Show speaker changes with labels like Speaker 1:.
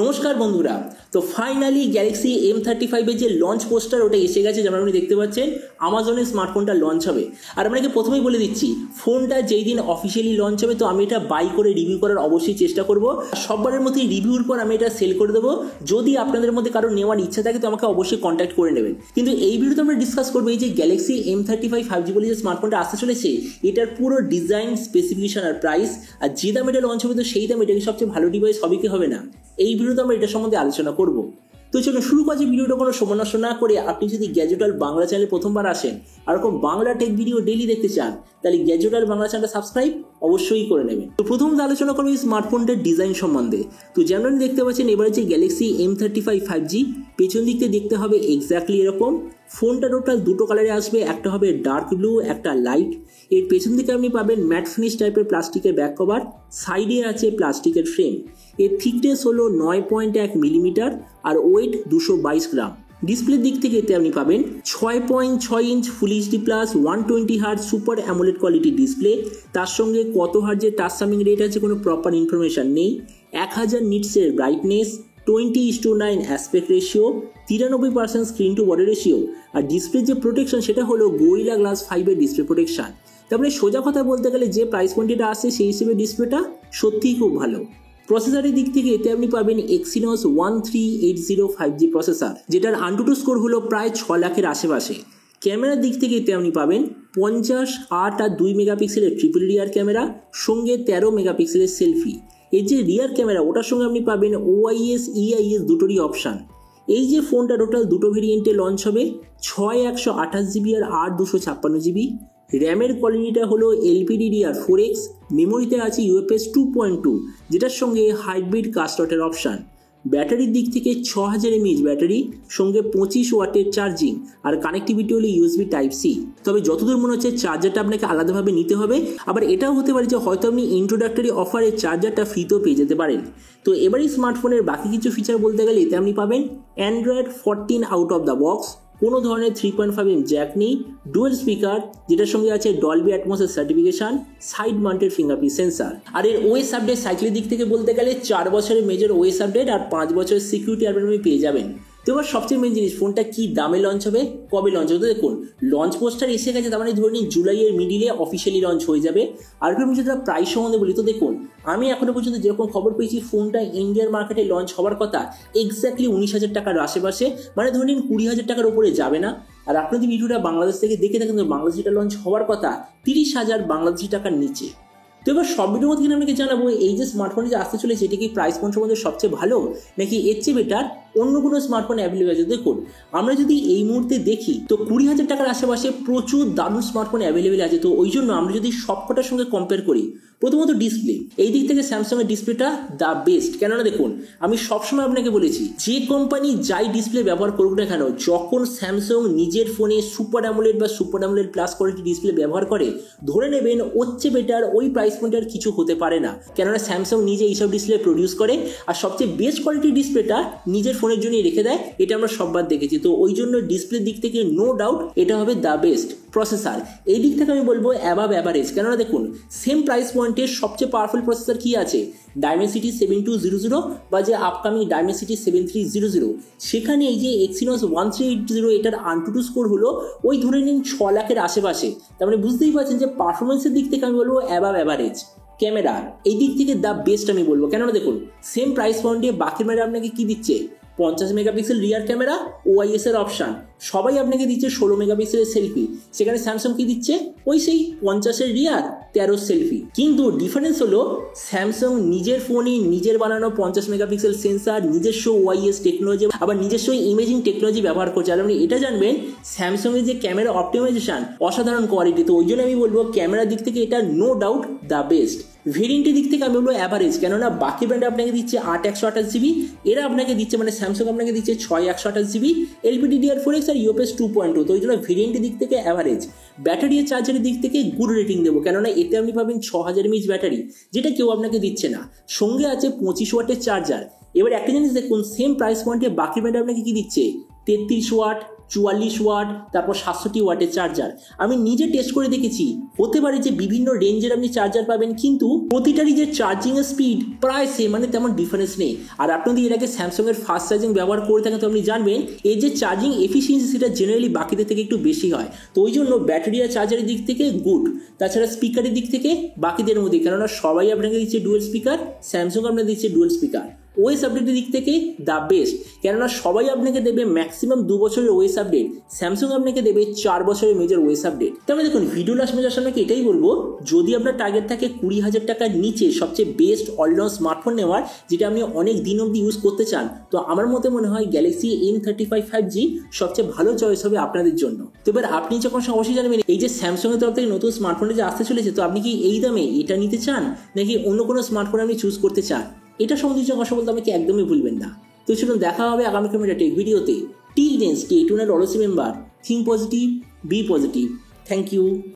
Speaker 1: নমস্কার বন্ধুরা। তো ফাইনালি গ্যালাক্সি M35 এর যে লঞ্চ পোস্টার ওটা এসে গেছে, যেমন আপনি দেখতে পাচ্ছেন আমাজনের স্মার্টফোনটা লঞ্চ হবে। আর আপনাকে প্রথমেই বলে দিচ্ছি, ফোনটা যেই দিন অফিসিয়ালি লঞ্চ হবে তো আমি এটা বাই করে রিভিউ করার অবশ্যই চেষ্টা করব। সববারের মধ্যে রিভিউর পর আমি এটা সেল করে দেবো। যদি আপনাদের মধ্যে কারো নেওয়ার ইচ্ছা থাকে তো আমাকে অবশ্যই কন্ট্যাক্ট করে নেবেন। কিন্তু এই ভিডিওতে আমরা ডিসকাস করবো এই যে গ্যালাক্সি M35 5G বলে যে স্মার্টফোনটা আসতে চলেছে, এটার পুরো ডিজাইন, স্পেসিফিকেশন আর প্রাইস, আর যে দাম এটা লঞ্চ হবে তো সেই দাম এটা কি সবচেয়ে ভালো ডিভাইস হবে কি হবে না, এই ভিডিওতে আমরা এটা সম্বন্ধে আলোচনা করব। তো চলো শুরু করছি ভিডিওটা কোনো সময় নষ্ট না করে। আপনি যদি গ্যাজেটাল বাংলা চ্যানেলে প্রথমবার আসেন আর এরকম বাংলা টেক ভিডিও ডেইলি দেখতে চান তাহলে গ্যাজেটাল বাংলা চ্যানেলটা সাবস্ক্রাইব অবশ্যই করে নেবেন। তো প্রথমত আলোচনা করবো এই স্মার্টফোনটার ডিজাইন সম্বন্ধে। তো যেমন দেখতে পাচ্ছেন এবারে যে গ্যালাক্সি M35 5G পেছন দিক থেকে দেখতে হবে এক্স্যাক্টলি এরকম। ফোনটা টোটাল দুটো কালারে আসবে, একটা হবে ডার্ক ব্লু, একটা লাইট। এর পেছন দিকে আপনি পাবেন ম্যাট ফিনিশ টাইপের প্লাস্টিকের ব্যাক কভার, সাইডে আছে প্লাস্টিকের ফ্রেম। এর থিকনেস হলো 9.1 মিলিমিটার আর ওয়েট 222 গ্রাম। ডিসপ্লের দিক থেকে এতে আপনি পাবেন 6.6 inch full HD plus 120 hertz super AMOLED কোয়ালিটির ডিসপ্লে। তার সঙ্গে কত হার্জের টাচ সামিং রেট আছে কোনো প্রপার ইনফরমেশন নেই। 1000 নিটসের brightness, 20:9 aspect ratio, 93% screen to body ratio. আর ডিসপ্লের যে প্রোটেকশন সেটা হলো গরিলা গ্লাস 5 এর ডিসপ্লে প্রোটেকশন। তারপরে সোজা কথা বলতে গেলে যে প্রাইস পয়েন্টটা আসছে সেই হিসেবে ডিসপ্লেটা সত্যিই খুব ভালো। প্রসেসরের দিক থেকে এতে আপনি পাবেন Exynos 1380 5G প্রসেসর, যেটার AnTuTu স্কোর হলো প্রায় 6 লাখের আশেপাশে। ক্যামেরার দিক থেকে এতে আপনি পাবেন 50, 8 আর 2 মেগাপিক্সেলের ট্রিপল রিয়ার ক্যামেরা, সঙ্গে 13 মেগাপিক্সেলের সেলফি। এর যে রিয়ার ক্যামেরা ওটার সঙ্গে আপনি পাবেন OIS, EIS দুটোরই অপশান। এই যে ফোনটা টোটাল দুটো ভেরিয়েন্টে লঞ্চ হবে, 6128GB আর 8256GB। র্যামের কোয়ালিটিটা হলো LPDDR4X, মেমোরিতে আছে UFS 2.2 যেটার সঙ্গে হাইব্রিড কাস্টটের অপশান। ব্যাটারির দিক থেকে 6000 mAh ব্যাটারি, সঙ্গে 25 ওয়াটের চার্জিং আর কানেক্টিভিটি হলো USB Type-C। তবে যতদূর মনে হচ্ছে চার্জারটা আপনাকে আলাদাভাবে নিতে হবে। আবার এটাও হতে পারে যে হয়তো আপনি ইন্ট্রোডাক্টরি অফারে চার্জারটা ফ্রিতেও পেয়ে যেতে পারেন। তো এবারই স্মার্টফোনের বাকি কিছু ফিচার বলতে গেলে এতে আপনি পাবেন Android 14 out of the box, কোনো ধরনের 3.5mm জ্যাক নেই, ডুয়াল স্পিকার যেটার সঙ্গে আছে ডলবি অ্যাটমসের certification, side mounted fingerprint sensor. আর এর ওএস আপডেট সাইকেলের দিক থেকে বলতে গেলে 4 বছরের মেজর ওএস আপডেট আর 5 বছরের সিকিউরিটি আপডেট আপনি পেয়ে যাবেন। তো এবার সবচেয়ে মেন জিনিস, ফোনটা কি দামে লঞ্চ হবে, কবে লঞ্চ হবে। তো দেখুন লঞ্চ পোস্টার এসে গেছে, তার মানে ধরে নিন জুলাইয়ের মিডিলে অফিসিয়ালি লঞ্চ হয়ে যাবে। আর আমি যদি প্রাইস সম্বন্ধে বলি তো দেখুন, আমি এখনো পর্যন্ত যেরকম খবর পেয়েছি ফোনটা ইন্ডিয়ার মার্কেটে লঞ্চ হওয়ার কথা এক্স্যাক্টলি 19,000 টাকার আশেপাশে, মানে ধরে নিন 20,000 টাকার উপরে যাবে না। আর আপনি যদি ভিডিওটা বাংলাদেশ থেকে দেখে থাকেন তো বাংলাদেশিটা লঞ্চ হওয়ার কথা 30,000 বাংলাদেশি টাকার নিচে। তো এবার সব ভিডিওর মধ্যে আপনাকে জানাবো এই যে স্মার্টফোন যে আসতে চলেছে এটা কি প্রাইস পয়েন্ট সম্বন্ধে সবচেয়ে ভালো নাকি এর চেয়ে বেটার অন্য কোনো স্মার্টফোন অ্যাভেলেবল আছে। দেখুন আমরা যদি এই মুহূর্তে দেখি তো 20,000 টাকার আশেপাশে প্রচুর দারুণ স্মার্টফোন অ্যাভেলেবেল আছে। তো ওই জন্য আমরা যদি সবকটার সঙ্গে কম্পেয়ার করি, প্রথমত ডিসপ্লে, এই দিক থেকে স্যামসাংয়ের ডিসপ্লেটা দ্য বেস্ট। কেননা দেখুন আমি সবসময় আপনাকে বলেছি যে কোম্পানি যাই ডিসপ্লে ব্যবহার করুক না কেন, যখন স্যামসাং নিজের ফোনে সুপার অ্যামোলেড বা super AMOLED plus quality display ব্যবহার করে ধরে নেবেন ওর চেয়ে বেটার ওই প্রাইস পয়েন্টে আর কিছু হতে পারে না। কেননা স্যামসাং নিজে এইসব ডিসপ্লে প্রডিউস করে আর সবচেয়ে বেস্ট কোয়ালিটির ডিসপ্লেটা নিজের ফোনের জন্যই রেখে দেয়, এটা আমরা সববার দেখেছি। তো ওই জন্য ডিসপ্লের দিক থেকে নো ডাউট এটা হবে দ্য বেস্ট। প্রসেসর এই দিক থেকে আমি বলবো অ্যাবাভ অ্যাভারেজ। কেননা দেখুন সেম প্রাইস পয়েন্টের সবচেয়ে পাওয়ারফুল প্রসেসর কি আছে, Dimensity 7200 বা যে আপকামিং Dimensity 7300, সেখানে এই যে Exynos 1380 এটার AnTuTu স্কোর হলো ওই ধরে নিন 6 লাখের আশেপাশে। তার মানে বুঝতেই পারছেন যে পারফরমেন্সের দিক থেকে আমি বলবো অ্যাবাভ অ্যাভারেজ। ক্যামেরা এই দিক থেকে দ্য বেস্ট আমি বলবো। কেননা দেখুন সেম প্রাইস পয়েন্টে বাকি ক্যামেরা আপনাকে কি দিচ্ছে, 50 মেগাপিক্সেল রিয়ার ক্যামেরা, OIS এর অপশান, সবাই আপনাকে দিচ্ছে 16 মেগাপিক্সেলের সেলফি। সেখানে স্যামসাং কি দিচ্ছে ওই সেই 50-এর রিয়ার 13 সেলফি। কিন্তু ডিফারেন্স হলো স্যামসাং নিজের ফোনে নিজের বানানো 50 মেগাপিক্সেল সেন্সার, নিজস্ব OIS টেকনোলজি, আবার নিজস্ব ইমেজিং টেকনোলজি ব্যবহার করছে। আর আপনি এটা জানবেন স্যামসাং এর যে ক্যামেরা অপটিমাইজেশন অসাধারণ কোয়ালিটি। তো ওই জন্য আমি বলবো ক্যামেরার দিক থেকে এটা নো ডাউট দ্য বেস্ট। ভেরিয়েন্টের দিক থেকে আমি বলবো অ্যাভারেজ। কেননা বাকি ব্র্যান্ড আপনাকে দিচ্ছে 8/128GB, এরা আপনাকে দিচ্ছে মানে স্যামসাং আপনাকে দিচ্ছে 6/128GB, LPDDR4X আর UFS 2.2। তো ওই জন্য ভেরিয়েন্টের দিক থেকে অ্যাভারেজ। ব্যাটারি আর চার্জারের দিক থেকে গুড রেটিং দেবো, কেননা এতে আপনি পাবেন 6000 mAh ব্যাটারি যেটা কেউ আপনাকে দিচ্ছে না, সঙ্গে আছে 25 ওয়াটের চার্জার। এবার একটা জিনিস দেখুন সেম প্রাইস পয়েন্টে বাকি ব্র্যান্ড আপনাকে কি দিচ্ছে, 33 ওয়াট, 44 ওয়াট, তারপর 67 ওয়াটের চার্জার। আমি নিজে টেস্ট করে দেখেছি, হতে পারে যে বিভিন্ন রেঞ্জের আপনি চার্জার পাবেন, কিন্তু প্রতিটারই যে চার্জিং এর স্পিড প্রায় সেম, মানে তেমন ডিফারেন্স নেই। আর আপনি যদি এর আগে স্যামসাং এর ফাস্ট চার্জিং ব্যবহার করে থাকেন তো আপনি জানবেন এর যে চার্জিং এফিসিয়েন্সি সেটা জেনারেলি বাকিদের থেকে একটু বেশি হয়। তো ওই জন্য ব্যাটারি আর চার্জারের দিক থেকে গুড, তাছাড়া স্পিকারের দিক থেকে বাকিদের মধ্যে, কেননা সবাই আপনাকে দিচ্ছে ডুয়েল স্পিকার, স্যামসাং আপনাকে দিচ্ছে ডুয়েল স্পিকার। ওএস আপডেটের দিক থেকে দ্য বেস্ট, কেননা সবাই আপনাকে দেবে ম্যাক্সিমাম 2 বছরের ওএস আপডেট, স্যামসাং আপনাকে দেবে 4 বছরের মেজর ওএস আপডেট। তাহলে দেখুন ভিডিও লাস্ট মেজার আপনাকে এটাই বলবো, যদি আপনার টার্গেট থাকে 20,000 টাকার নিচে সবচেয়ে বেস্ট অলরাউন্ড স্মার্টফোন নেওয়ার, যেটা আপনি অনেক দিন অব্দি ইউজ করতে চান, তো আমার মতে মনে হয় গ্যালাক্সি M35 5G সবচেয়ে ভালো চয়েস হবে আপনাদের জন্য। তো এবার আপনি যখন অবশ্যই জানবেন এই যে স্যামসাং এর তরফ থেকে নতুন স্মার্টফোনে যে আসতে চলেছে, তো আপনি কি এই দামে এটা নিতে চান নাকি অন্য কোনো স্মার্টফোন আপনি চুজ করতে চান, এটা সম্বন্ধে কথা বলতে আমাকে একদমই ভুলবেন না। তো চলুন দেখা হবে আগামীকাল একটা টেক ভিডিওতে। Till then stay tuned, always remember, think positive, be positive. Thank you.